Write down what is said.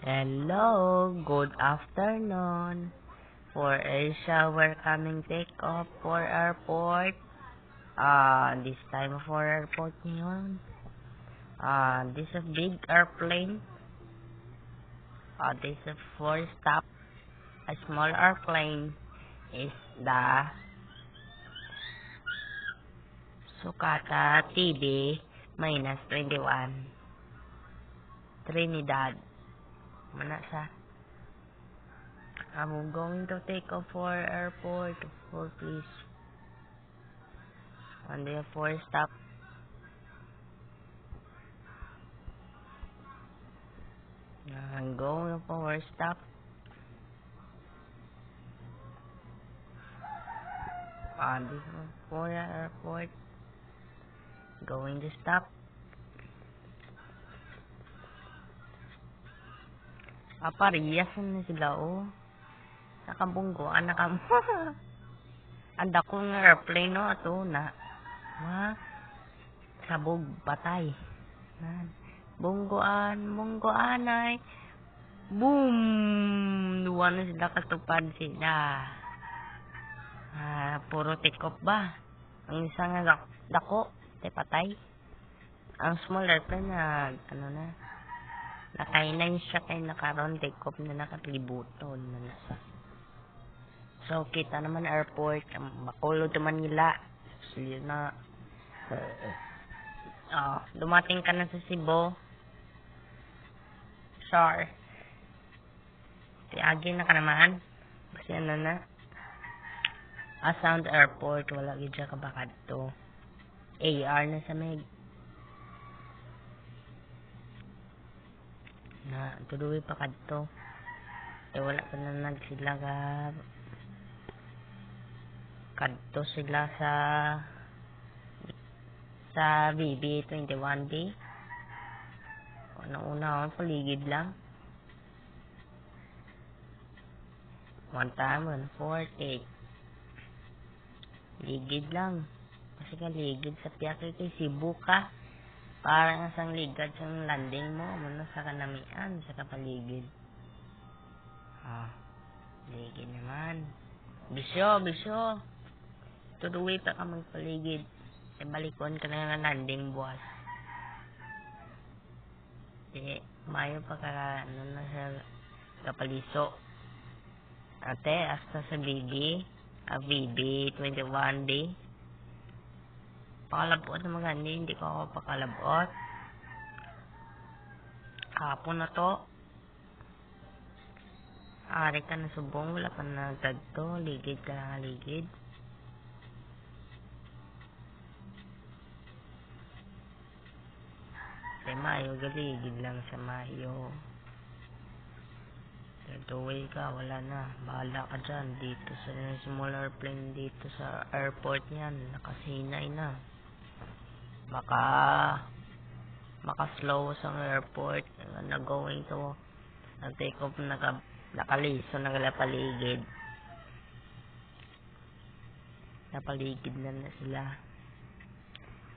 Hello, good afternoon. For Asia, we're coming take off for airport. This time for airport ngayon. This is a big airplane. This is for stop. A small airplane is the Sukata TB -21. Trinidad. Mana sa? I'm going to take off for airport. For please. On the 4 stop. I'm going for stop. On the 4 airport. Going to stop. Parehas na sila, oh. Nakabungguan, Anda ko ng airplane, no? Ato na. Sabog, patay. Bungguan ay. Boom! Duwa na sila, katupad sila. Puro take-off ba? Ang isang dako, patay. Ang small airplane na, nakainay siya kay nakaroon take-off na nakalibuton na nasa. So, kita naman airport, Bacolod to Manila. Sila na, dumating ka na sa Cebu. Sure. Tiagi na ka naman. Kasi Sound Airport, wala gid siya kabakad to. AR na sa Meg. Tuloy pa kadto. Wala pa na sila kadto sila sa BB21B. Una paligid lang. One time, 148. Ligid lang. Kasi ka ligid sa Piakay kay Cebu ka. Parang asang ligad sa landing mo. Muna sa kanamian, sa kapaligid. Ligid naman. Bisyo. Tuloy pa ka magpaligid. Balikon ka na ng landing buwas. Mayo pa ka, sa kapaliso. Ate, hasta sa BB21D. Pakalabot na maganda, hindi ko ako pakalabot. Hapon na to. Ari ka na subong, wala pa na nagtagto. Ligid ka na ligid. Sa Mayo, galigid lang sa Mayo. Tuway ka, wala na. Bahala ka dyan. Dito sa small airplane, dito sa airport yan. Nakasinay na. Maka-slow sa airport. Going to take off, nakaliso, nagalapaligid. Napaligid na sila.